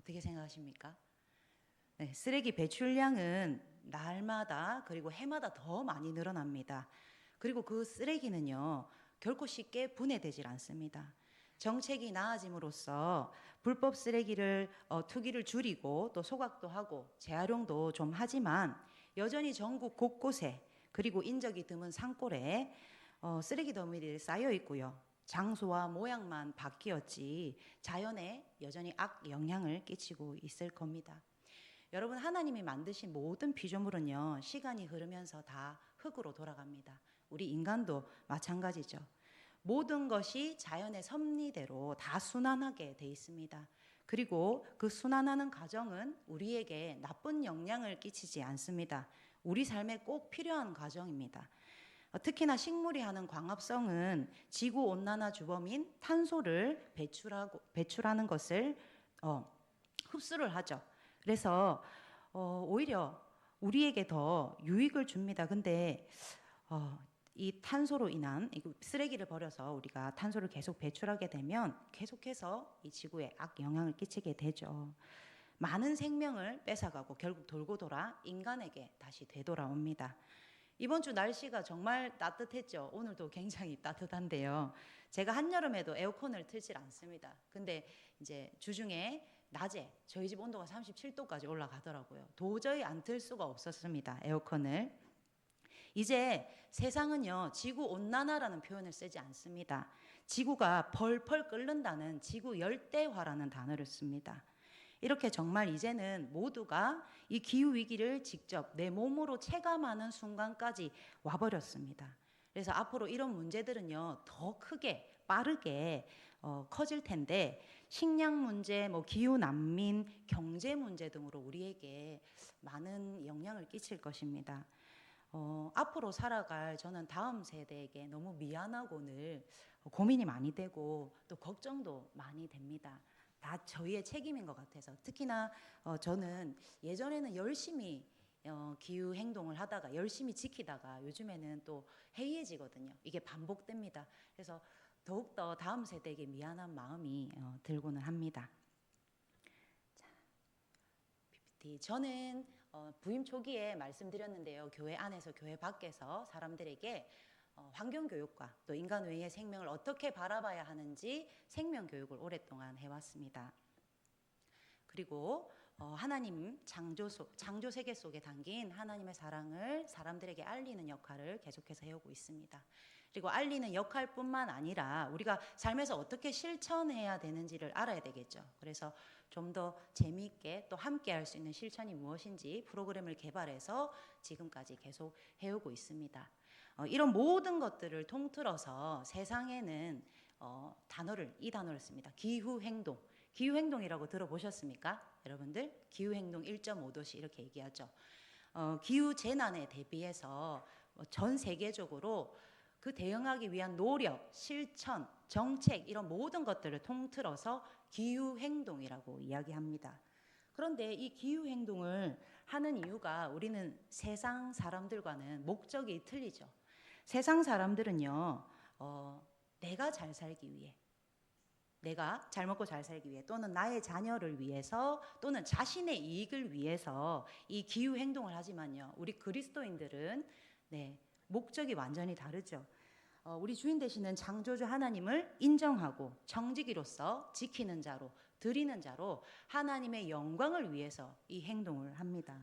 어떻게 생각하십니까? 네, 쓰레기 배출량은 날마다 그리고 해마다 더 많이 늘어납니다. 그리고 그 쓰레기는요, 결코 쉽게 분해되질 않습니다. 정책이 나아짐으로써 불법 쓰레기를 투기를 줄이고 또 소각도 하고 재활용도 좀 하지만 여전히 전국 곳곳에 그리고 인적이 드문 산골에 쓰레기 더미들이 쌓여 있고요. 장소와 모양만 바뀌었지 자연에 여전히 악 영향을 끼치고 있을 겁니다. 여러분, 하나님이 만드신 모든 피조물은요, 시간이 흐르면서 다 흙으로 돌아갑니다. 우리 인간도 마찬가지죠. 모든 것이 자연의 섭리대로 다 순환하게 돼 있습니다. 그리고 그 순환하는 과정은 우리에게 나쁜 영향을 끼치지 않습니다. 우리 삶에 꼭 필요한 과정입니다. 특히나 식물이 하는 광합성은 지구 온난화 주범인 탄소를 배출하는 것을 흡수를 하죠. 그래서 오히려 우리에게 더 유익을 줍니다. 근데 이 탄소로 인한 쓰레기를 버려서 우리가 탄소를 계속 배출하게 되면 계속해서 이 지구에 악 영향을 끼치게 되죠. 많은 생명을 뺏어가고 결국 돌고 돌아 인간에게 다시 되돌아옵니다. 이번 주 날씨가 정말 따뜻했죠. 오늘도 굉장히 따뜻한데요. 제가 한여름에도 에어컨을 틀질 않습니다. 근데 이제 주중에 낮에 저희 집 온도가 37도까지 올라가더라고요. 도저히 안 틀 수가 없었습니다. 에어컨을. 이제 세상은요, 지구 온난화라는 표현을 쓰지 않습니다. 지구가 펄펄 끓는다는 지구 열대화라는 단어를 씁니다. 이렇게 정말 이제는 모두가 이 기후위기를 직접 내 몸으로 체감하는 순간까지 와버렸습니다. 그래서 앞으로 이런 문제들은요, 더 크게, 빠르게 커질 텐데, 식량 문제, 기후 난민, 경제 문제 등으로 우리에게 많은 영향을 끼칠 것입니다. 앞으로 살아갈 저는 다음 세대에게 너무 미안하고 늘 고민이 많이 되고 또 걱정도 많이 됩니다. 다 저희의 책임인 것 같아서 특히나 저는 예전에는 열심히 기후 행동을 하다가 열심히 지키다가 요즘에는 또 해이해지거든요. 이게 반복됩니다. 그래서 더욱더 다음 세대에게 미안한 마음이 들고는 합니다. 자, PPT. 저는 부임 초기에 말씀드렸는데요. 교회 안에서 교회 밖에서 사람들에게 환경교육과 또 인간 외의 생명을 어떻게 바라봐야 하는지 생명교육을 오랫동안 해왔습니다. 그리고 하나님 창조 세계 속에 담긴 하나님의 사랑을 사람들에게 알리는 역할을 계속해서 해오고 있습니다. 그리고 알리는 역할뿐만 아니라 우리가 삶에서 어떻게 실천해야 되는지를 알아야 되겠죠. 그래서 좀 더 재미있게 또 함께 할 수 있는 실천이 무엇인지 프로그램을 개발해서 지금까지 계속 해오고 있습니다. 이런 모든 것들을 통틀어서 세상에는 이 단어를 씁니다. 기후행동. 기후행동이라고 들어보셨습니까? 여러분들 기후행동 1.5도시 이렇게 얘기하죠. 기후재난에 대비해서 전 세계적으로 그 대응하기 위한 노력, 실천, 정책 이런 모든 것들을 통틀어서 기후행동이라고 이야기합니다. 그런데 이 기후행동을 하는 이유가 우리는 세상 사람들과는 목적이 틀리죠. 세상 사람들은요, 내가 잘 살기 위해 내가 잘 먹고 잘 살기 위해 또는 나의 자녀를 위해서 또는 자신의 이익을 위해서 이 기후 행동을 하지만요. 우리 그리스도인들은 목적이 완전히 다르죠. 우리 주인 되시는 창조주 하나님을 인정하고 청지기로서 지키는 자로 드리는 자로 하나님의 영광을 위해서 이 행동을 합니다.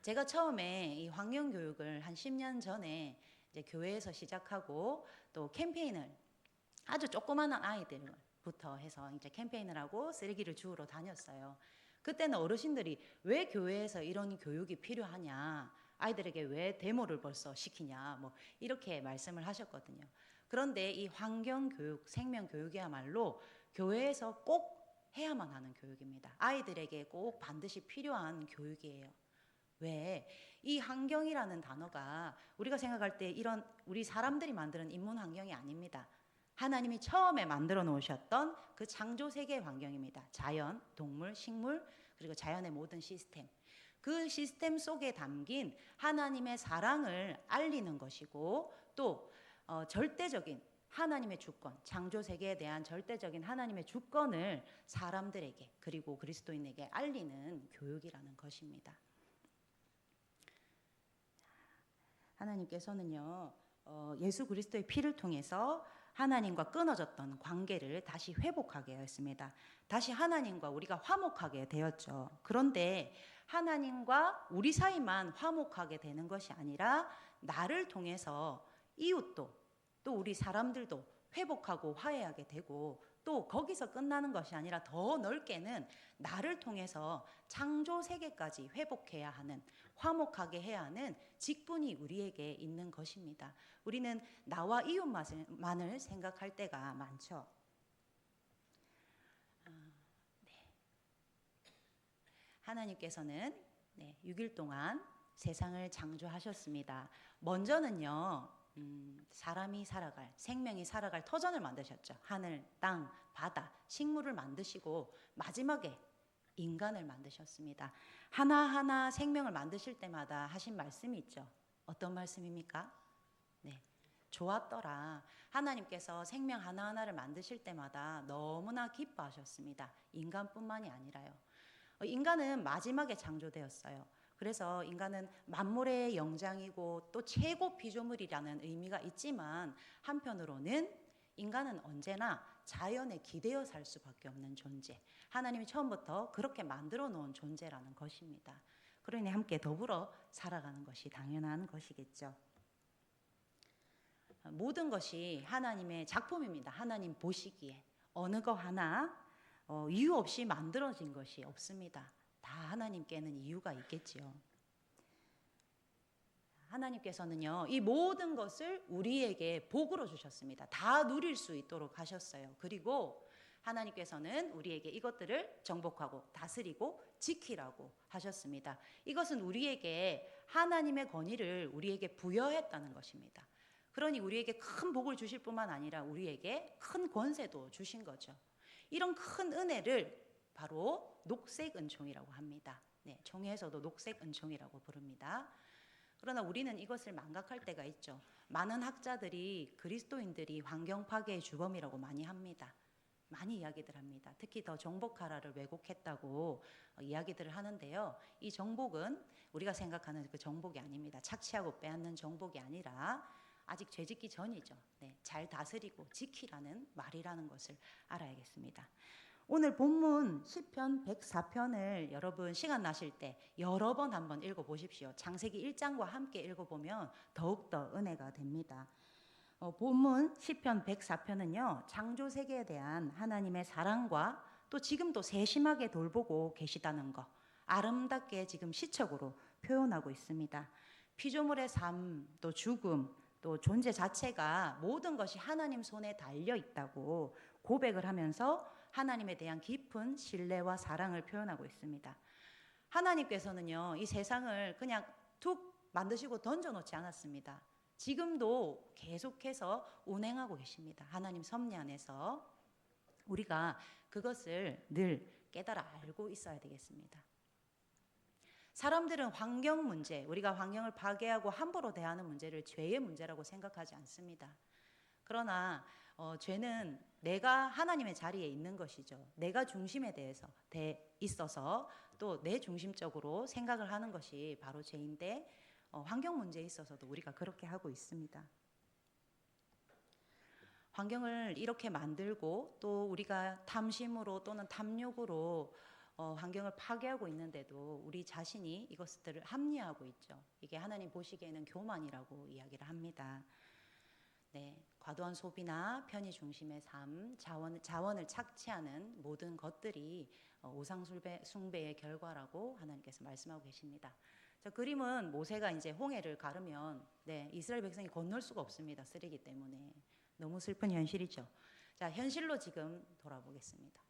제가 처음에 이 환경교육을 한 10년 전에 이제 교회에서 시작하고 또 캠페인을 아주 조그마한 아이들부터 해서 이제 캠페인을 하고 쓰레기를 주우러 다녔어요. 그때는 어르신들이 왜 교회에서 이런 교육이 필요하냐, 아이들에게 왜 데모를 벌써 시키냐, 이렇게 말씀을 하셨거든요. 그런데 이 환경교육, 생명교육이야말로 교회에서 꼭 해야만 하는 교육입니다. 아이들에게 꼭 반드시 필요한 교육이에요. 왜? 이 환경이라는 단어가 우리가 생각할 때 이런 우리 사람들이 만드는 인문 환경이 아닙니다. 하나님이 처음에 만들어 놓으셨던 그 창조 세계의 환경입니다. 자연, 동물, 식물, 그리고 자연의 모든 시스템. 그 시스템 속에 담긴 하나님의 사랑을 알리는 것이고 또 절대적인 하나님의 주권, 창조 세계에 대한 절대적인 하나님의 주권을 사람들에게 그리고 그리스도인에게 알리는 교육이라는 것입니다. 하나님께서는요, 예수 그리스도의 피를 통해서 하나님과 끊어졌던 관계를 다시 회복하게 하였습니다. 다시 하나님과 우리가 화목하게 되었죠. 그런데 하나님과 우리 사이만 화목하게 되는 것이 아니라 나를 통해서 이웃도 또 우리 사람들도 회복하고 화해하게 되고 또 거기서 끝나는 것이 아니라 더 넓게는 나를 통해서 창조 세계까지 회복해야 하는, 화목하게 해야 하는 직분이 우리에게 있는 것입니다. 우리는 나와 이웃만을 생각할 때가 많죠. 하나님께서는 6일 동안 세상을 창조하셨습니다. 먼저는요, 사람이 살아갈, 생명이 살아갈 터전을 만드셨죠. 하늘, 땅, 바다, 식물을 만드시고 마지막에 인간을 만드셨습니다. 하나하나 생명을 만드실 때마다 하신 말씀이 있죠. 어떤 말씀입니까? 네, 좋았더라. 하나님께서 생명 하나하나를 만드실 때마다 너무나 기뻐하셨습니다. 인간뿐만이 아니라요. 인간은 마지막에 창조되었어요. 그래서 인간은 만물의 영장이고 또 최고 피조물이라는 의미가 있지만 한편으로는 인간은 언제나 자연에 기대어 살 수밖에 없는 존재. 하나님이 처음부터 그렇게 만들어 놓은 존재라는 것입니다. 그러니 함께 더불어 살아가는 것이 당연한 것이겠죠. 모든 것이 하나님의 작품입니다. 하나님 보시기에 어느 거 하나 이유 없이 만들어진 것이 없습니다. 다 하나님께는 이유가 있겠지요. 하나님께서는요, 이 모든 것을 우리에게 복으로 주셨습니다. 다 누릴 수 있도록 하셨어요. 그리고 하나님께서는 우리에게 이것들을 정복하고 다스리고 지키라고 하셨습니다. 이것은 우리에게 하나님의 권위를 우리에게 부여했다는 것입니다. 그러니 우리에게 큰 복을 주실 뿐만 아니라 우리에게 큰 권세도 주신 거죠. 이런 큰 은혜를 바로 녹색 은총이라고 합니다. 네, 종이에서도 녹색 은총이라고 부릅니다. 그러나 우리는 이것을 망각할 때가 있죠. 많은 학자들이 그리스도인들이 환경 파괴의 주범이라고 많이 합니다. 많이 이야기들 합니다. 특히 더 정복하라를 왜곡했다고 이야기들을 하는데요. 이 정복은 우리가 생각하는 그 정복이 아닙니다. 착취하고 빼앗는 정복이 아니라 아직 죄짓기 전이죠. 네, 잘 다스리고 지키라는 말이라는 것을 알아야겠습니다. 오늘 본문 시편 104편을 여러분 시간 나실 때 여러 번 한번 읽어보십시오. 창세기 1장과 함께 읽어보면 더욱더 은혜가 됩니다. 본문 시편 104편은요, 창조 세계에 대한 하나님의 사랑과 또 지금도 세심하게 돌보고 계시다는 거 아름답게 지금 시적으로 표현하고 있습니다. 피조물의 삶, 또 죽음, 또 존재 자체가 모든 것이 하나님 손에 달려 있다고 고백을 하면서 하나님에 대한 깊은 신뢰와 사랑을 표현하고 있습니다. 하나님께서는요, 이 세상을 그냥 툭 만드시고 던져놓지 않았습니다. 지금도 계속해서 운행하고 계십니다. 하나님 섭리 안에서 우리가 그것을 늘 깨달아 알고 있어야 되겠습니다. 사람들은 환경 문제, 우리가 환경을 파괴하고 함부로 대하는 문제를 죄의 문제라고 생각하지 않습니다. 그러나 죄는 내가 하나님의 자리에 있는 것이죠. 내가 중심에 대해서 있어서 또 내 중심적으로 생각을 하는 것이 바로 죄인데 환경 문제에 있어서도 우리가 그렇게 하고 있습니다. 환경을 이렇게 만들고 또 우리가 탐심으로 또는 탐욕으로 환경을 파괴하고 있는데도 우리 자신이 이것들을 합리화하고 있죠. 이게 하나님 보시기에는 교만이라고 이야기를 합니다. 네, 과도한 소비나 편의 중심의 삶, 자원을 착취하는 모든 것들이 우상 숭배의 결과라고 하나님께서 말씀하고 계십니다. 저 그림은 모세가 이제 홍해를 가르면 이스라엘 백성이 건널 수가 없습니다. 쓰레기 때문에. 너무 슬픈 현실이죠. 자, 현실로 지금 돌아보겠습니다.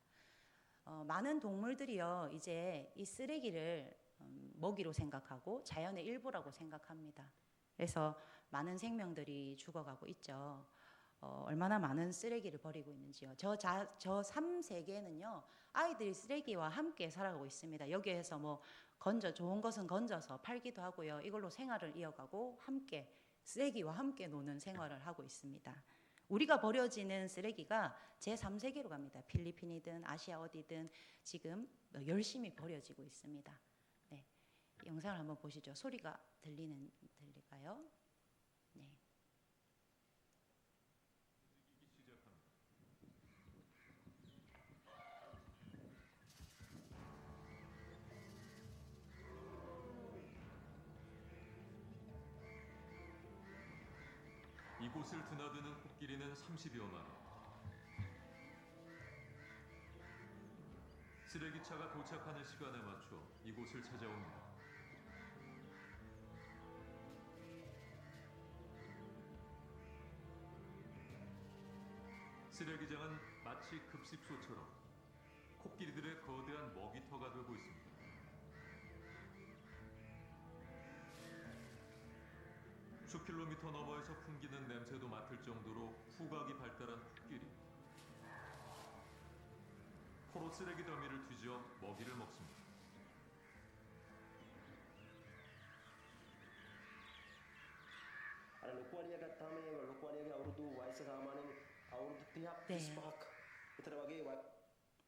많은 동물들이요, 이제 이 쓰레기를 먹이로 생각하고 자연의 일부라고 생각합니다. 그래서 많은 생명들이 죽어가고 있죠. 얼마나 많은 쓰레기를 버리고 있는지요. 저 삶 세계에는요, 아이들이 쓰레기와 함께 살아가고 있습니다. 여기에서 뭐 좋은 것은 건져서 팔기도 하고요. 이걸로 생활을 이어가고 함께 쓰레기와 함께 노는 생활을 하고 있습니다. 우리가 버려지는 쓰레기가 제3세계로 갑니다. 필리핀이든 아시아 어디든 지금 열심히 버려지고 있습니다. 네, 영상을 한번 보시죠. 소리가 들릴까요? 네. 이곳을 드나드는 코끼리는 30여 마리. 쓰레기차가 도착하는 시간에 맞춰 이곳을 찾아옵니다. 쓰레기장은 마치 급식소처럼 코끼리들의 거대한 먹이터가 되고 있습니다. 수킬로미터 너머에서 풍기는 냄새도 맡을 정도로 후각이 발달한 코끼리. 코로 쓰레기 더미를 뒤져 먹이를 먹습니다.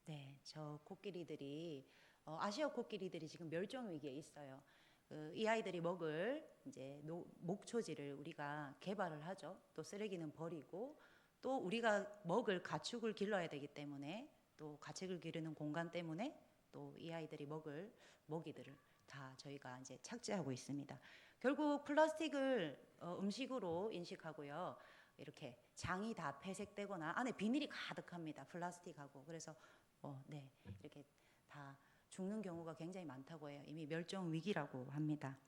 네, 저 코끼리들이 아시아 코끼리들이 지금 멸종 위기에 있어요. 이 아이들이 먹을 이제 목초지를 우리가 개발을 하죠. 또 쓰레기는 버리고 또 우리가 먹을 가축을 길러야 되기 때문에 또 가축을 기르는 공간 때문에 또 이 아이들이 먹을 먹이들을 다 저희가 이제 착지하고 있습니다. 결국 플라스틱을 음식으로 인식하고요. 이렇게 장이 다 폐색되거나 안에 비닐이 가득합니다. 플라스틱하고. 그래서 네, 이렇게 다 죽는 경우가 굉장히 많다고 해요. 이미 멸종 위기라고 합니다.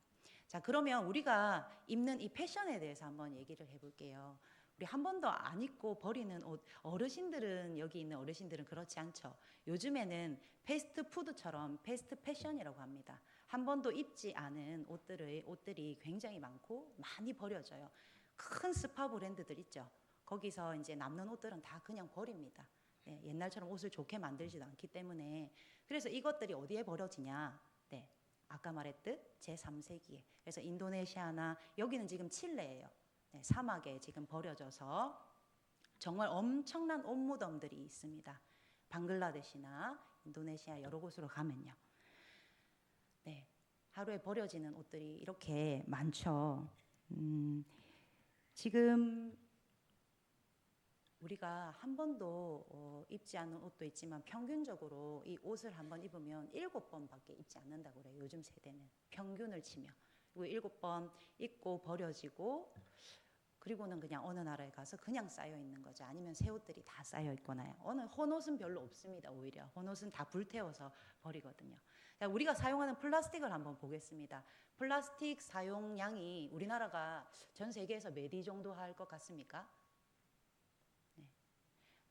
자, 그러면 우리가 입는 이 패션에 대해서 한번 얘기를 해볼게요. 우리 한 번도 안 입고 버리는 옷, 어르신들은 여기 있는 어르신들은 그렇지 않죠. 요즘에는 패스트푸드처럼 패스트 패션이라고 합니다. 한 번도 입지 않은 옷들이 굉장히 많고 많이 버려져요. 큰 스파 브랜드들 있죠. 거기서 이제 남는 옷들은 다 그냥 버립니다. 네, 옛날처럼 옷을 좋게 만들지도 않기 때문에. 그래서 이것들이 어디에 버려지냐? 네, 아까 말했듯 제3세기에. 그래서 인도네시아나 여기는 지금 칠레예요. 네, 사막에 지금 버려져서 정말 엄청난 옷 무덤들이 있습니다. 방글라데시나 인도네시아 여러 곳으로 가면요. 네, 하루에 버려지는 옷들이 이렇게 많죠. 지금 우리가 한 번도 입지 않은 옷도 있지만 평균적으로 이 옷을 한번 입으면 7번밖에 입지 않는다고 그래요. 요즘 세대는 평균을 치며. 그리고 7번 입고 버려지고 그리고는 그냥 어느 나라에 가서 그냥 쌓여 있는 거죠. 아니면 새 옷들이 다 쌓여 있거나요. 헌옷은 별로 없습니다. 오히려 헌옷은 다 불태워서 버리거든요. 자, 우리가 사용하는 플라스틱을 한번 보겠습니다. 플라스틱 사용량이 우리나라가 전 세계에서 몇 위 정도 할 것 같습니까?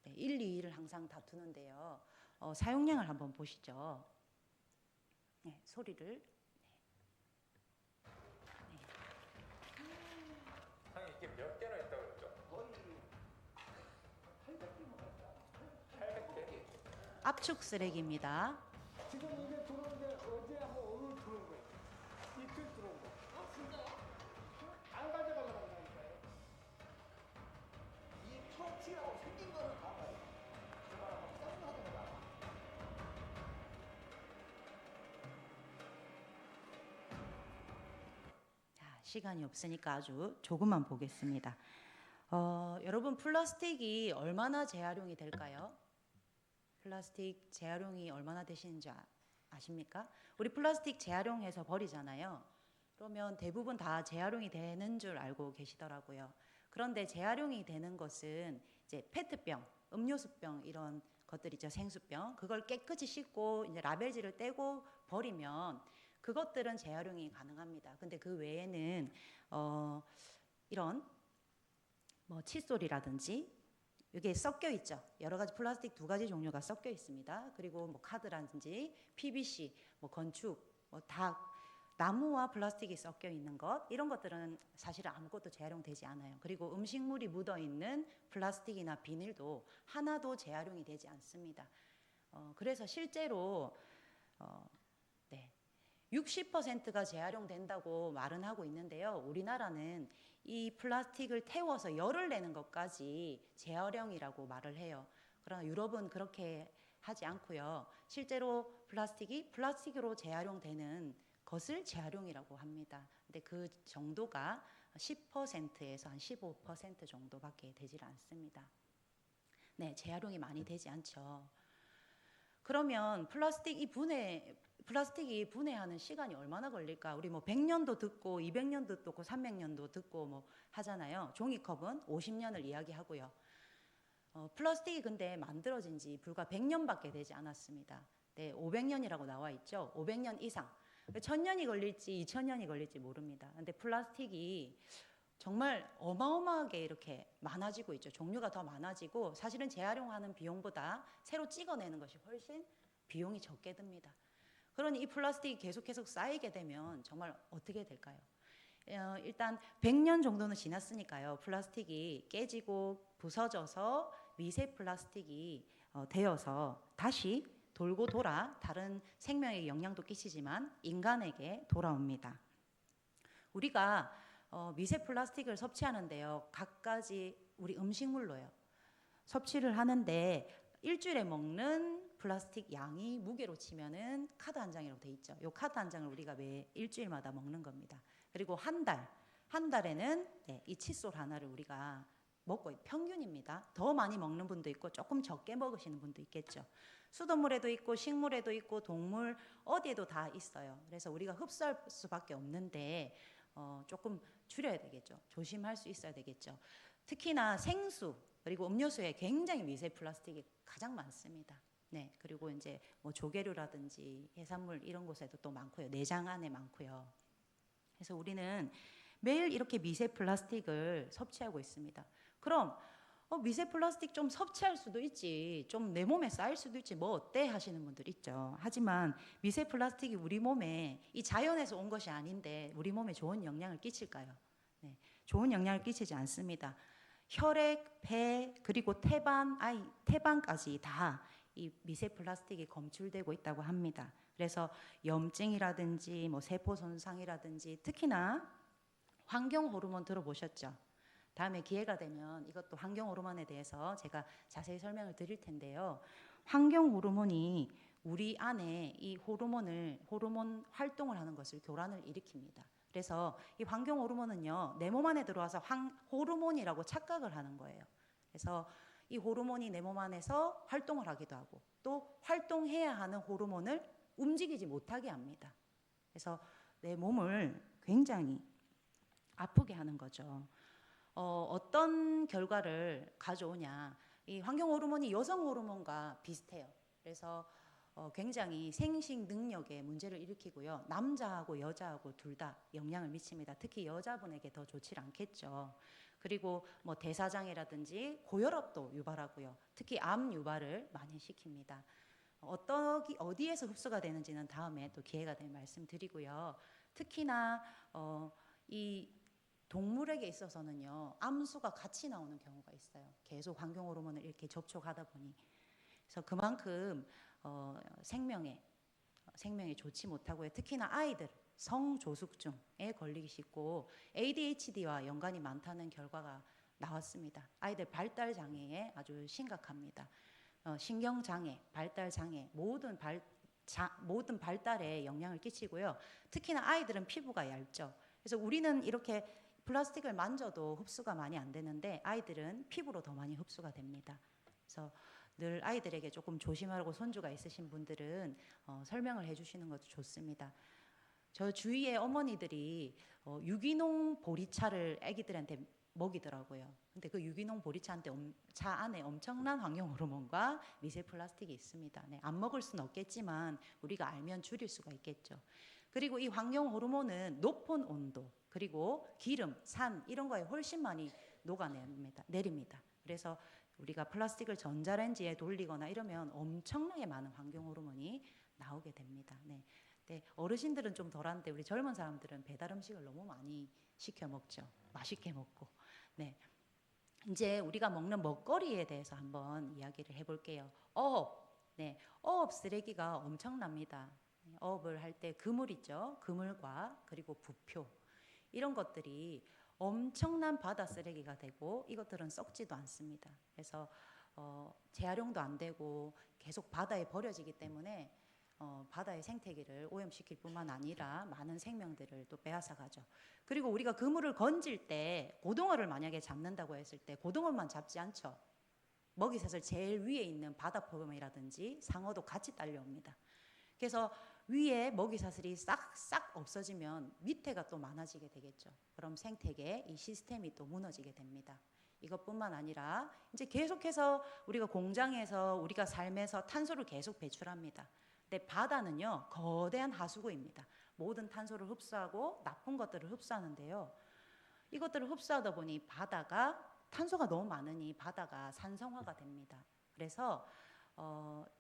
네, 1, 2위를 항상 다투는데요. 사용량을 한번 보시죠. 네, 소리를. 상이 이게 몇 개나 있다고 그랬죠? 거의 800개? 압축 쓰레기입니다. 지금 이게 들어오는데 어제하고 오늘 들어온 거예요. 이틀 들어온 거. 아 진짜요? 안 가져가려고 한다니까요. 이 트로치라고 생긴 거는 다 가요. 제가 한번 짜증나더라. 자, 시간이 없으니까 아주 조금만 보겠습니다. 여러분 플라스틱이 얼마나 재활용이 될까요? 플라스틱 재활용이 얼마나 되시는지 아십니까? 우리 플라스틱 재활용해서 버리잖아요. 그러면 대부분 다 재활용이 되는 줄 알고 계시더라고요. 그런데 재활용이 되는 것은 이제 페트병, 음료수병 이런 것들이죠. 생수병. 그걸 깨끗이 씻고 이제 라벨지를 떼고 버리면 그것들은 재활용이 가능합니다. 근데 그 외에는 이런 뭐 칫솔이라든지 이게 섞여 있죠. 여러 가지 플라스틱 2가지 종류가 섞여 있습니다. 그리고 뭐 카드라든지 PVC, 뭐 건축, 뭐 다 나무와 플라스틱이 섞여 있는 것 이런 것들은 사실은 아무것도 재활용되지 않아요. 그리고 음식물이 묻어 있는 플라스틱이나 비닐도 하나도 재활용이 되지 않습니다. 그래서 실제로 네, 60%가 재활용된다고 말은 하고 있는데요. 우리나라는 이 플라스틱을 태워서 열을 내는 것까지 재활용이라고 말을 해요. 그러나 유럽은 그렇게 하지 않고요. 실제로 플라스틱이 플라스틱으로 재활용되는 것을 재활용이라고 합니다. 근데 그 정도가 10%에서 한 15% 정도밖에 되질 않습니다. 네, 재활용이 많이 되지 않죠. 그러면 플라스틱이 분해하는 시간이 얼마나 걸릴까? 우리 뭐 100년도 듣고 200년도 듣고 300년도 듣고 뭐 하잖아요. 종이컵은 50년을 이야기하고요. 플라스틱이 근데 만들어진 지 불과 100년밖에 되지 않았습니다. 네, 500년이라고 나와 있죠. 500년 이상. 1000년이 걸릴지 2000년이 걸릴지 모릅니다. 근데 플라스틱이 정말 어마어마하게 이렇게 많아지고 있죠. 종류가 더 많아지고 사실은 재활용하는 비용보다 새로 찍어내는 것이 훨씬 비용이 적게 듭니다. 그러니 이 플라스틱이 계속 쌓이게 되면 정말 어떻게 될까요? 일단 100년 정도는 지났으니까요. 플라스틱이 깨지고 부서져서 미세 플라스틱이 되어서 다시 돌고 돌아 다른 생명에게 영향도 끼치지만 인간에게 돌아옵니다. 우리가 미세 플라스틱을 섭취하는데요. 갖가지 우리 음식물로요. 섭취를 하는데 일주일에 먹는 플라스틱 양이 무게로 치면은 카드 한 장이라고 돼 있죠. 이 카드 한 장을 우리가 매 일주일마다 먹는 겁니다. 그리고 한 달에는 네, 이 칫솔 하나를 우리가 먹고 평균입니다. 더 많이 먹는 분도 있고 조금 적게 먹으시는 분도 있겠죠. 수돗물에도 있고 식물에도 있고 동물 어디에도 다 있어요. 그래서 우리가 흡수할 수밖에 없는데 조금 줄여야 되겠죠. 조심할 수 있어야 되겠죠. 특히나 생수 그리고 음료수에 굉장히 미세 플라스틱이 가장 많습니다. 네, 그리고 이제 뭐 조개류라든지 해산물 이런 곳에도 또 많고요. 내장 안에 많고요. 그래서 우리는 매일 이렇게 미세 플라스틱을 섭취하고 있습니다. 그럼 미세 플라스틱 좀 섭취할 수도 있지, 좀 내 몸에 쌓일 수도 있지, 뭐 어때 하시는 분들 있죠. 하지만 미세 플라스틱이 우리 몸에 이 자연에서 온 것이 아닌데 우리 몸에 좋은 영향을 끼칠까요? 네, 좋은 영향을 끼치지 않습니다. 혈액, 폐, 그리고 태반까지 다 이 미세 플라스틱이 검출되고 있다고 합니다. 그래서 염증이라든지 뭐 세포 손상이라든지 특히나 환경 호르몬 들어보셨죠? 다음에 기회가 되면 이것도 환경 호르몬에 대해서 제가 자세히 설명을 드릴 텐데요. 환경 호르몬이 우리 안에 이 호르몬 활동을 하는 것을 교란을 일으킵니다. 그래서 이 환경 호르몬은요, 내 몸 안에 들어와서 호르몬이라고 착각을 하는 거예요. 그래서 이 호르몬이 내 몸 안에서 활동을 하기도 하고 또 활동해야 하는 호르몬을 움직이지 못하게 합니다. 그래서 내 몸을 굉장히 아프게 하는 거죠. 어떤 결과를 가져오냐. 이 환경 호르몬이 여성 호르몬과 비슷해요. 그래서 굉장히 생식 능력에 문제를 일으키고요. 남자하고 여자하고 둘 다 영향을 미칩니다. 특히 여자분에게 더 좋지 않겠죠. 그리고 뭐 대사장애라든지 고혈압도 유발하고요. 특히 암 유발을 많이 시킵니다. 어디에서 흡수가 되는지는 다음에 또 기회가 되면 말씀드리고요. 특히나 이 동물에게 있어서는요, 암수가 같이 나오는 경우가 있어요. 계속 환경 호르몬을 이렇게 접촉하다 보니. 그래서 그만큼 생명에 좋지 못하고요. 특히나 아이들 성조숙증에 걸리기 쉽고 ADHD와 연관이 많다는 결과가 나왔습니다. 아이들 발달 장애에 아주 심각합니다. 신경 장애, 발달 장애 모든 발달에 영향을 끼치고요. 특히나 아이들은 피부가 얇죠. 그래서 우리는 이렇게 플라스틱을 만져도 흡수가 많이 안 되는데 아이들은 피부로 더 많이 흡수가 됩니다. 그래서 늘 아이들에게 조금 조심하라고 손주가 있으신 분들은 설명을 해주시는 것도 좋습니다. 저 주위에 어머니들이 유기농 보리차를 아기들한테 먹이더라고요. 근데 그 유기농 보리차 안에 엄청난 환경 호르몬과 미세 플라스틱이 있습니다. 네, 안 먹을 수는 없겠지만 우리가 알면 줄일 수가 있겠죠. 그리고 이 환경 호르몬은 높은 온도 그리고 기름, 산 이런 거에 훨씬 많이 내립니다. 그래서 우리가 플라스틱을 전자레인지에 돌리거나 이러면 엄청나게 많은 환경 호르몬이 나오게 됩니다. 네. 네, 어르신들은 좀 덜한데 우리 젊은 사람들은 배달 음식을 너무 많이 시켜 먹죠. 맛있게 먹고. 네. 이제 우리가 먹는 먹거리에 대해서 한번 이야기를 해볼게요. 어업 쓰레기가 엄청납니다. 어업을 할 때 그물 있죠. 그물과 그리고 부표 이런 것들이 엄청난 바다 쓰레기가 되고 이것들은 썩지도 않습니다. 그래서 재활용도 안 되고 계속 바다에 버려지기 때문에 바다의 생태계를 오염시킬 뿐만 아니라 많은 생명들을 또 빼앗아가죠. 그리고 우리가 그물을 건질 때 고등어를 만약에 잡는다고 했을 때 고등어만 잡지 않죠. 먹이사슬 제일 위에 있는 바다포돔이라든지 상어도 같이 딸려옵니다. 그래서 위에 먹이사슬이 싹싹 없어지면 밑에가 또 많아지게 되겠죠. 그럼 생태계 이 시스템이 또 무너지게 됩니다. 이것뿐만 아니라 이제 계속해서 우리가 공장에서 우리가 삶에서 탄소를 계속 배출합니다. 근데 바다는요 거대한 하수구입니다. 모든 탄소를 흡수하고 나쁜 것들을 흡수하는데요. 이것들을 흡수하다 보니 바다가 탄소가 너무 많으니 바다가 산성화가 됩니다. 그래서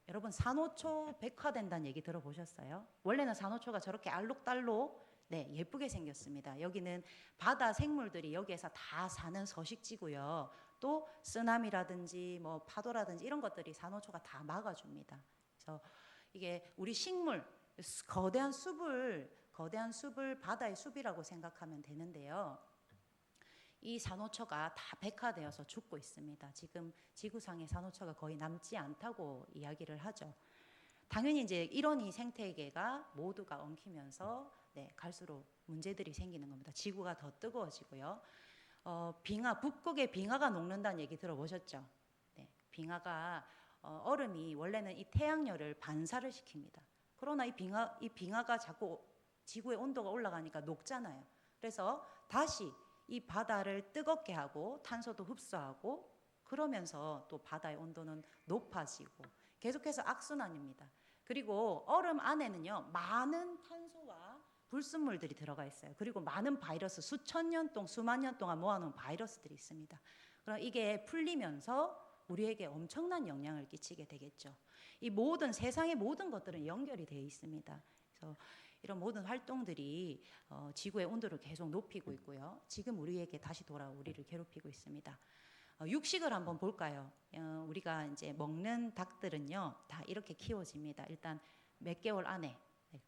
여러분 산호초 백화된다는 얘기 들어보셨어요? 원래는 산호초가 저렇게 알록달록 예쁘게 생겼습니다. 여기는 바다 생물들이 여기에서 다 사는 서식지고요. 또 쓰나미라든지 뭐 파도라든지 이런 것들이 산호초가 다 막아줍니다. 그래서 이게 우리 식물 거대한 숲을 바다의 숲이라고 생각하면 되는데요. 이 산호초가 다 백화되어서 죽고 있습니다. 지금 지구상의 산호초가 거의 남지 않다고 이야기를 하죠. 당연히 이제 이런 이 생태계가 모두가 엉키면서 갈수록 문제들이 생기는 겁니다. 지구가 더 뜨거워지고요. 북극의 빙하가 녹는다는 얘기 들어보셨죠? 빙하가 얼음이 원래는 이 태양열을 반사를 시킵니다. 그러나 이 빙하가 자꾸 지구의 온도가 올라가니까 녹잖아요. 그래서 다시 이 바다를 뜨겁게 하고 탄소도 흡수하고 그러면서 또 바다의 온도는 높아지고 계속해서 악순환입니다. 그리고 얼음 안에는요 많은 탄소와 불순물들이 들어가 있어요. 그리고 많은 바이러스 수천 년 동안 수만 년 동안 모아놓은 바이러스들이 있습니다. 그럼 이게 풀리면서 우리에게 엄청난 영향을 끼치게 되겠죠. 이 모든 세상의 모든 것들은 연결이 되어 있습니다. 그래서 이런 모든 활동들이 지구의 온도를 계속 높이고 있고요. 지금 우리에게 다시 돌아 우리를 괴롭히고 있습니다. 육식을 한번 볼까요? 우리가 이제 먹는 닭들은요 다 이렇게 키워집니다. 일단 몇 개월 안에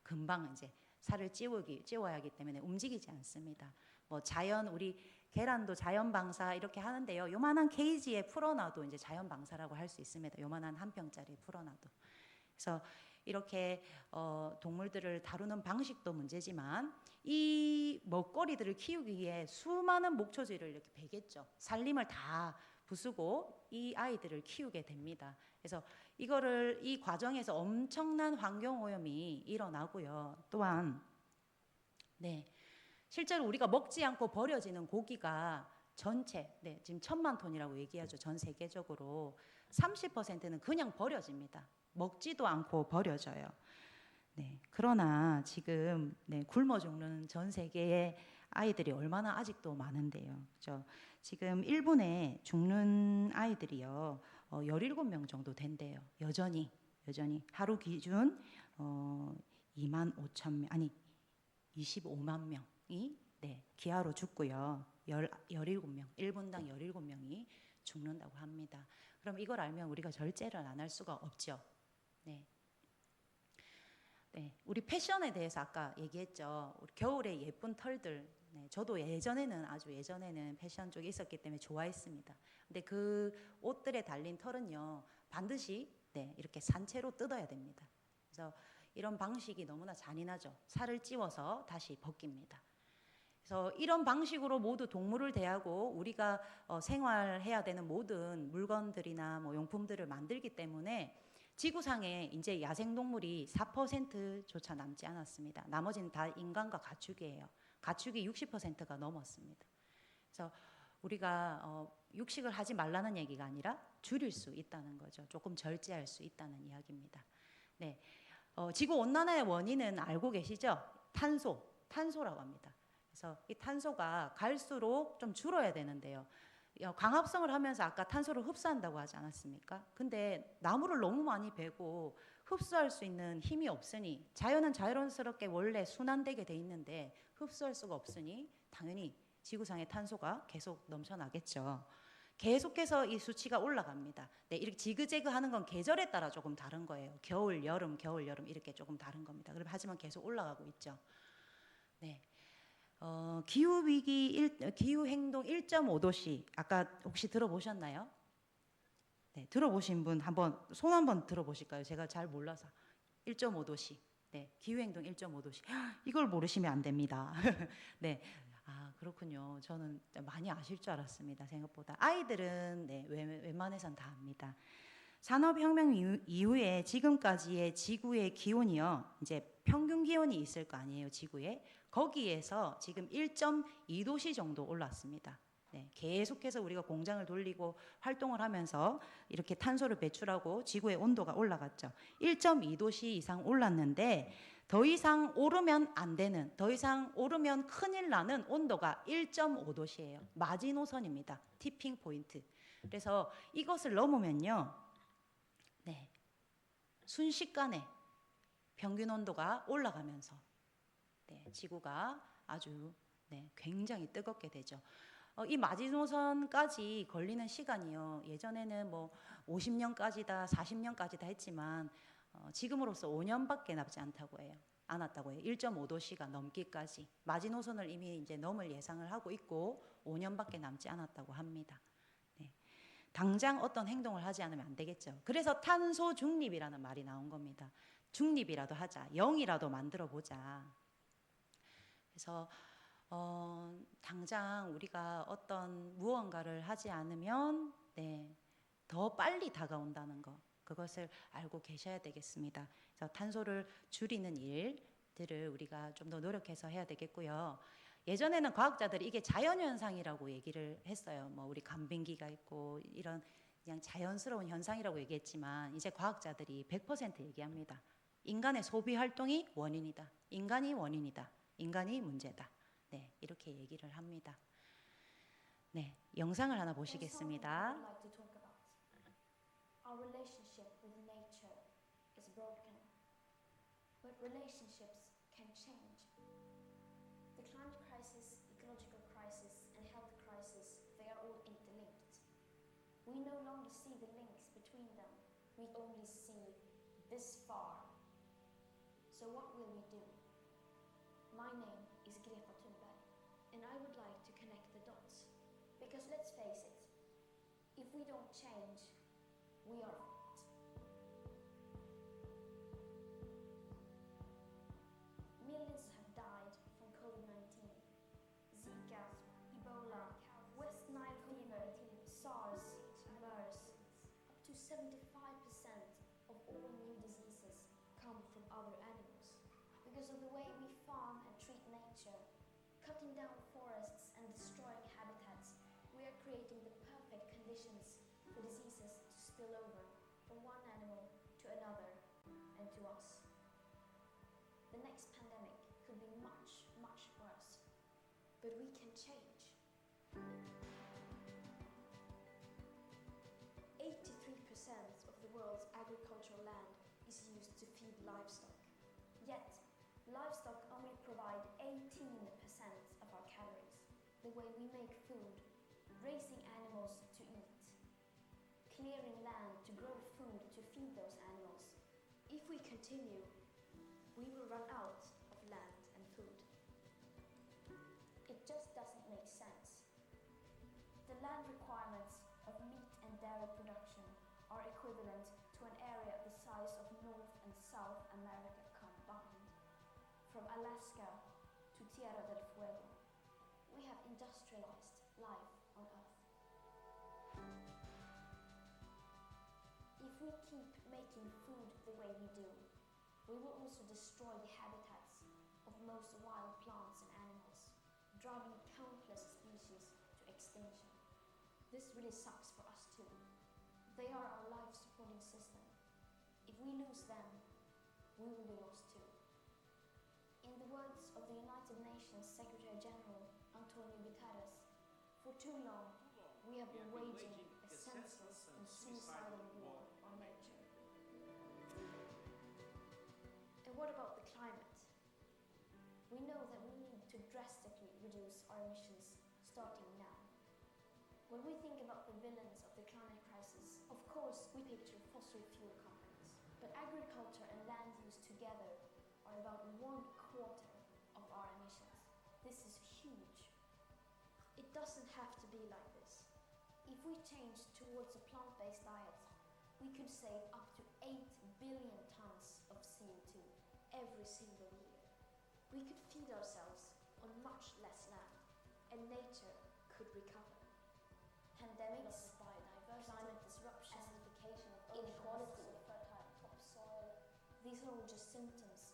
금방 이제 살을 찌워야 하기 때문에 움직이지 않습니다. 뭐 우리 계란도 자연 방사 이렇게 하는데요. 요만한 케이지에 풀어놔도 이제 자연 방사라고 할 수 있습니다. 요만한 한 평짜리에 풀어놔도. 그래서 이렇게 동물들을 다루는 방식도 문제지만 이 먹거리들을 키우기 위해 수많은 목초지를 이렇게 베겠죠. 산림을 다 부수고 이 아이들을 키우게 됩니다. 그래서 이 과정에서 엄청난 환경 오염이 일어나고요. 또한 실제로 우리가 먹지 않고 버려지는 고기가 전체 지금 1,000만 톤이라고 얘기하죠. 전 세계적으로 30%는 그냥 버려집니다. 먹지도 않고 버려져요. 그러나 지금 굶어 죽는 전 세계의 아이들이 얼마나 아직도 많은데요. 그렇죠? 지금 일본에 죽는 아이들이요 17명 정도 된대요. 여전히 하루 기준 25만 명이 기아로 죽고요. 17명, 1분당 17명이 죽는다고 합니다. 그럼 이걸 알면 우리가 절제를 안 할 수가 없죠. 우리 패션에 대해서 아까 얘기했죠. 우리 겨울에 예쁜 털들. 저도 아주 예전에는 패션 쪽에 있었기 때문에 좋아했습니다. 근데 그 옷들에 달린 털은요 반드시 이렇게 산채로 뜯어야 됩니다. 그래서 이런 방식이 너무나 잔인하죠. 살을 찌워서 다시 벗깁니다. 그래서 이런 방식으로 모두 동물을 대하고 우리가 생활해야 되는 모든 물건들이나 뭐 용품들을 만들기 때문에 지구상에 이제 야생동물이 4%조차 남지 않았습니다. 나머지는 다 인간과 가축이에요. 가축이 60%가 넘었습니다. 그래서 우리가 육식을 하지 말라는 얘기가 아니라 줄일 수 있다는 거죠. 조금 절제할 수 있다는 이야기입니다. 지구온난화의 원인은 알고 계시죠? 탄소라고 합니다. 그래서 이 탄소가 갈수록 좀 줄어야 되는데요. 광합성을 하면서 아까 탄소를 흡수한다고 하지 않았습니까? 근데 나무를 너무 많이 베고 흡수할 수 있는 힘이 없으니 자연은 자연스럽게 원래 순환되게 돼 있는데 흡수할 수가 없으니 당연히 지구상의 탄소가 계속 넘쳐나겠죠. 계속해서 이 수치가 올라갑니다. 네, 이렇게 지그재그 하는 건 계절에 따라 조금 다른 거예요. 겨울, 여름, 겨울, 여름 이렇게 조금 다른 겁니다. 하지만 계속 올라가고 있죠. 네. 기후 위기 기후 행동 1.5도씨 아까 혹시 들어보셨나요? 네, 들어보신 분 한번 손 한번 들어보실까요? 제가 잘 몰라서 1.5도씨. 네, 기후 행동 1.5도씨. 이걸 모르시면 안 됩니다. 네. 아, 그렇군요. 저는 많이 아실 줄 알았습니다. 생각보다. 아이들은 네, 웬만해선 다 압니다. 산업혁명 이후에 지금까지의 지구의 기온이요. 이제 평균 기온이 있을 거 아니에요, 지구에. 거기에서 지금 1.2도씨 정도 올랐습니다. 네, 계속해서 우리가 공장을 돌리고 활동을 하면서 이렇게 탄소를 배출하고 지구의 온도가 올라갔죠. 1.2도씨 이상 올랐는데 더 이상 오르면 안 되는, 더 이상 오르면 큰일 나는 온도가 1.5도씨예요. 마지노선입니다. 티핑 포인트. 그래서 이것을 넘으면요. 네, 순식간에 평균 온도가 올라가면서 네, 지구가 아주 네, 굉장히 뜨겁게 되죠. 이 마지노선까지 걸리는 시간이요. 예전에는 뭐 50년까지다, 40년까지다 했지만 지금으로서 5년밖에 남지 않았다고 해요. 1.5도씨가 넘기까지 마지노선을 이미 이제 넘을 예상을 하고 있고 5년밖에 남지 않았다고 합니다. 네. 당장 어떤 행동을 하지 않으면 안 되겠죠. 그래서 탄소 중립이라는 말이 나온 겁니다. 중립이라도 하자, 0이라도 만들어 보자. 그래서 당장 우리가 어떤 무언가를 하지 않으면 네, 더 빨리 다가온다는 거, 그것을 알고 계셔야 되겠습니다. 그래서 탄소를 줄이는 일들을 우리가 좀 더 노력해서 해야 되겠고요. 예전에는 과학자들이 이게 자연현상이라고 얘기를 했어요. 뭐 우리 간빙기가 있고 이런 그냥 자연스러운 현상이라고 얘기했지만 이제 과학자들이 100% 얘기합니다. 인간의 소비 활동이 원인이다. 인간이 원인이다. 인간이 문제다. 네, 이렇게 얘기를 합니다. 네, 영상을 하나 보시겠습니다. I'd like to talk about. Our relationship with nature is broken, but relationships can change. The climate crisis, ecological crisis, and health crisis, they are all interlinked. We no longer see the links between them. We only see this far. So what will we do? My name is Greta Thunberg, and I would like to connect the dots. Because let's face it, if we don't change, we are fucked. Millions have died from COVID-19, Zika, Ebola, West Nile fever, SARS, MERS. Up to 75% of all new diseases come from other animals. Because of the way we farm and treat nature, cutting down forests and destroying habitats, we are creating the perfect conditions for diseases to spill over from one animal to another and to us. The next pandemic could be much, much worse, but we can change. 83% of the world's agricultural land is used to feed livestock. Yet, livestock only provide 18% of our calories. The way we make food, raising animals to eat, clearing land to grow food to feed those animals. If we continue, we will run out of land and food. It just doesn't make sense. The land requirements of meat and dairy production are equivalent to an area the size of North and South America combined. From Alaska to Tierra del Fuego, we have industrialized life on Earth. If we keep making food the way we do, we will also destroy the habitats of most wild plants and animals, driving countless species to extinction. This really sucks for us too. They are our life-supporting system. If we lose them, we will be lost too. In the words of the United Nations Secretary General Antonio Guterres, for too long we have been waging a senseless and suicidal war on nature. And what about the climate? We know that we need to drastically reduce our emissions starting now. When we think about the villains of the climate crisis, of course we picture fossil fuel companies. But agriculture and land use together are about 1/4 of our emissions. This is huge. It doesn't have to be like this. If we change towards a plant-based diet, we could save up to 8 billion tons of CO2 every single year. We could feed ourselves on much less land, and nature could recover. Pandemics, climate disruption, acidification of inequality, fertile topsoil, these are all just symptoms.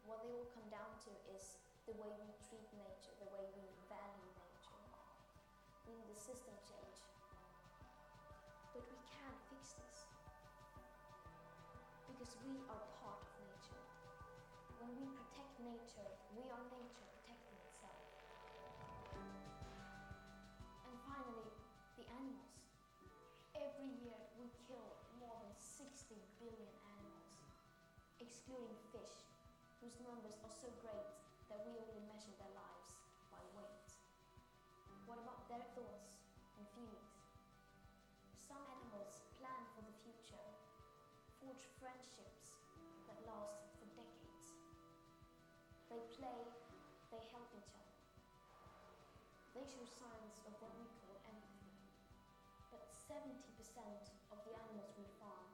What they all come down to is the way we treat nature, the way we value nature. We need a system change. But we can fix this. Because we are part of nature. When we protect nature, we are nature protecting itself. And finally, the animals. Every year we kill more than 60 billion animals, excluding fish, whose numbers are so great that we only measure their lives by weight. What about their thoughts and feelings? Some animals plan for the future, forge friendships that last for decades. They play, they help each other. They show signs of what we call empathy. But 70% of the animals we farm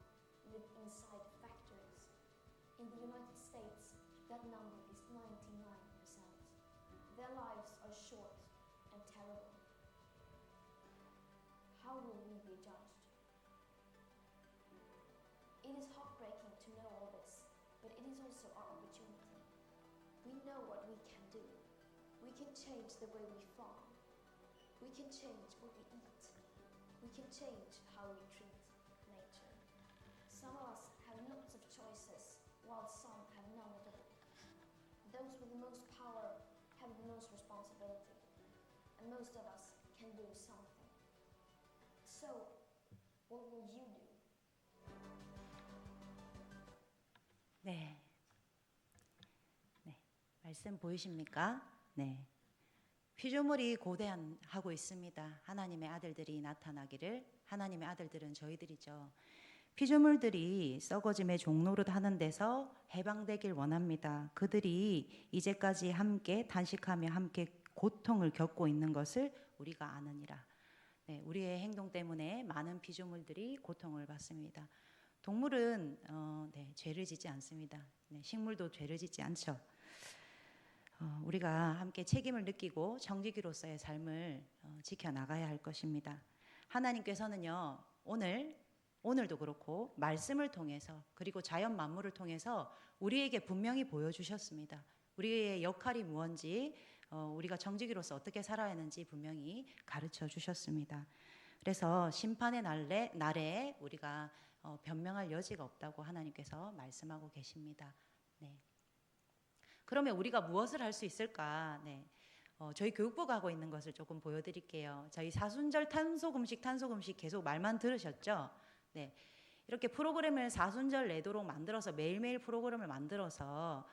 live inside factories. In the United States, that number is 99%. Their lives are short and terrible. How will we be judged? It is heartbreaking to know all this, but it is also our opportunity. We know what we can do. We can change the way we farm. We can change what we eat. We can change how we treat nature. Some of us have lots of choices, while some have none at all. Those with the most power have the most responsibility, and most of us can do something. So, what will you do? 네. 네. 말씀 보이십니까? 네. 피조물이 고대하고 있습니다. 하나님의 아들들이 나타나기를. 하나님의 아들들은 저희들이죠. 피조물들이 썩어짐의 종노릇 하는 데서 해방되길 원합니다. 그들이 이제까지 함께 단식하며 함께 고통을 겪고 있는 것을 우리가 아느니라. 네, 우리의 행동 때문에 많은 피조물들이 고통을 받습니다. 동물은 죄를 짓지 않습니다. 네, 식물도 죄를 짓지 않죠. 우리가 함께 책임을 느끼고 정직이로서의 삶을 지켜나가야 할 것입니다. 하나님께서는요, 오늘도 그렇고 말씀을 통해서 그리고 자연 만물을 통해서 우리에게 분명히 보여주셨습니다. 우리의 역할이 무엇인지, 우리가 정직이로서 어떻게 살아야 하는지 분명히 가르쳐 주셨습니다. 그래서 심판의 날에 우리가 변명할 여지가 없다고 하나님께서 말씀하고 계십니다. 네. 그러면 우리가 무엇을 할 수 있을까? 네. 저희 교육부가 하고 있는 것을 조금 보여드릴게요. 저희 사순절 탄소금식 계속 말만 들으셨죠? 네. 이렇게 프로그램을 사순절 내도록 만들어서 매일매일 프로그램을 만들어서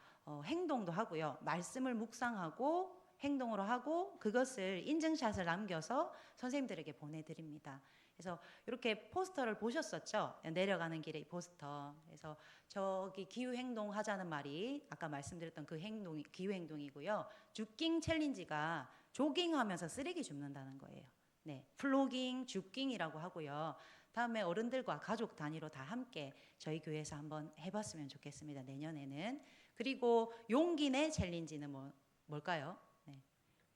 행동도 하고요. 말씀을 묵상하고 행동으로 하고 그것을 인증샷을 남겨서 선생님들에게 보내드립니다. 그래서 이렇게 포스터를 보셨었죠? 내려가는 길에 이 포스터. 그래서 저기 기후행동 하자는 말이 아까 말씀드렸던 그 행동이 기후행동이고요. 주깅 챌린지가 조깅하면서 쓰레기 줍는다는 거예요. 네, 플로깅, 주깅이라고 하고요. 다음에 어른들과 가족 단위로 다 함께 저희 교회에서 한번 해봤으면 좋겠습니다. 내년에는. 그리고 용기 내 챌린지는 뭘까요? 네,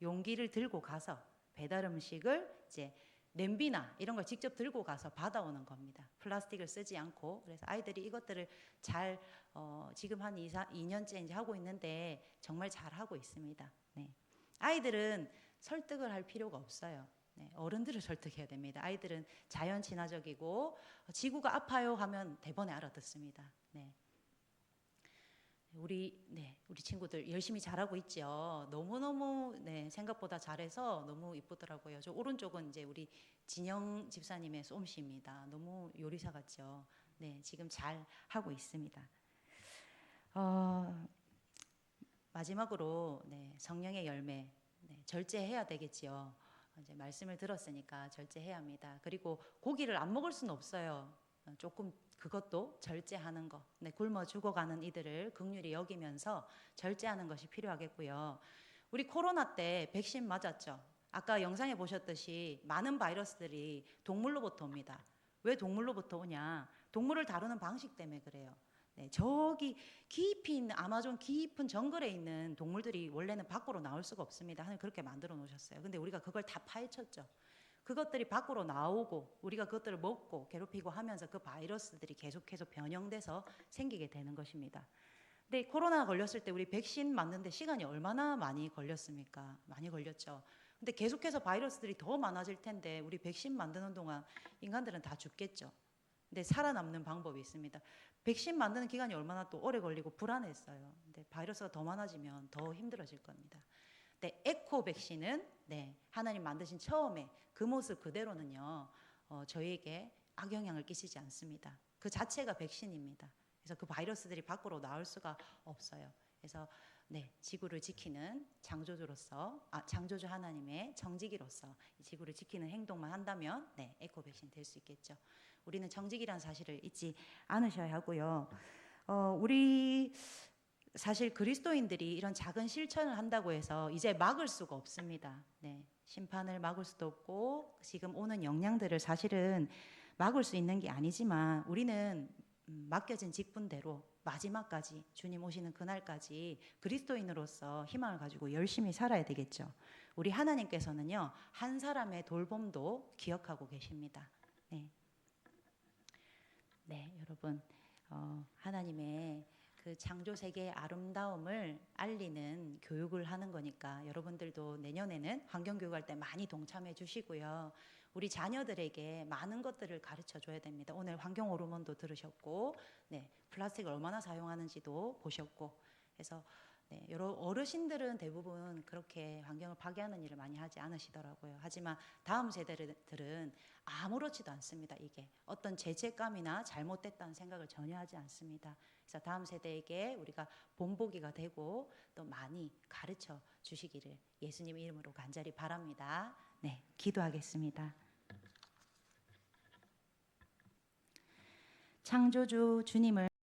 용기를 들고 가서 배달 음식을 이제 냄비나 이런 걸 직접 들고 가서 받아오는 겁니다. 플라스틱을 쓰지 않고. 그래서 아이들이 이것들을 잘 지금 한 2년째 이제 하고 있는데 정말 잘 하고 있습니다. 네. 아이들은 설득을 할 필요가 없어요. 네. 어른들을 설득해야 됩니다. 아이들은 자연 친화적이고 지구가 아파요 하면 대번에 알아듣습니다. 네. 우리 친구들 열심히 잘하고 있죠. 너무너무 생각보다 잘해서 너무 이쁘더라고요. 저 오른쪽은 이제 우리 진영 집사님의 솜씨입니다. 너무 요리사 같죠. 네, 지금 잘 하고 있습니다. 마지막으로 성령의 열매 절제해야 되겠지요. 이제 말씀을 들었으니까 절제해야 합니다. 그리고 고기를 안 먹을 수는 없어요. 조금 그것도 절제하는 거. 네, 굶어 죽어가는 이들을 긍휼히 여기면서 절제하는 것이 필요하겠고요. 우리 코로나 때 백신 맞았죠. 아까 영상에 보셨듯이 많은 바이러스들이 동물로부터 옵니다. 왜 동물로부터 오냐? 동물을 다루는 방식 때문에 그래요. 네, 저기 깊이 있는 아마존 깊은 정글에 있는 동물들이 원래는 밖으로 나올 수가 없습니다. 하나님 그렇게 만들어 놓으셨어요. 근데 우리가 그걸 다 파헤쳤죠. 그것들이 밖으로 나오고 우리가 그것들을 먹고 괴롭히고 하면서 그 바이러스들이 계속해서 변형돼서 생기게 되는 것입니다. 근데 코로나 걸렸을 때 우리 백신 맞는데 시간이 얼마나 많이 걸렸습니까? 많이 걸렸죠. 근데 계속해서 바이러스들이 더 많아질 텐데 우리 백신 만드는 동안 인간들은 다 죽겠죠. 근데 살아남는 방법이 있습니다. 백신 만드는 기간이 얼마나 또 오래 걸리고 불안했어요. 근데 바이러스가 더 많아지면 더 힘들어질 겁니다. 네, 에코 백신은 네, 하나님 만드신 처음에 그 모습 그대로는요, 저희에게 악영향을 끼치지 않습니다. 그 자체가 백신입니다. 그래서 그 바이러스들이 밖으로 나올 수가 없어요. 그래서 네, 지구를 지키는 창조주로서, 창조주 하나님의 청지기로서 이 지구를 지키는 행동만 한다면 네, 에코 백신 될 수 있겠죠. 우리는 청지기라는 사실을 잊지 않으셔야 하고요. 우리 사실 그리스도인들이 이런 작은 실천을 한다고 해서 이제 막을 수가 없습니다. 네, 심판을 막을 수도 없고 지금 오는 영향들을 사실은 막을 수 있는 게 아니지만 우리는 맡겨진 직분대로 마지막까지 주님 오시는 그날까지 그리스도인으로서 희망을 가지고 열심히 살아야 되겠죠. 우리 하나님께서는요, 한 사람의 돌봄도 기억하고 계십니다. 네, 네, 여러분, 하나님의 그 창조 세계의 아름다움을 알리는 교육을 하는 거니까 여러분들도 내년에는 환경 교육할 때 많이 동참해 주시고요. 우리 자녀들에게 많은 것들을 가르쳐 줘야 됩니다. 오늘 환경 호르몬도 들으셨고, 네, 플라스틱을 얼마나 사용하는지도 보셨고, 그래서 네, 여러 어르신들은 대부분 그렇게 환경을 파괴하는 일을 많이 하지 않으시더라고요. 하지만 다음 세대들은 아무렇지도 않습니다. 이게 어떤 죄책감이나 잘못됐다는 생각을 전혀 하지 않습니다. 그래서 다음 세대에게 우리가 본보기가 되고 또 많이 가르쳐 주시기를 예수님 이름으로 간절히 바랍니다. 네, 기도하겠습니다. 창조주 주님을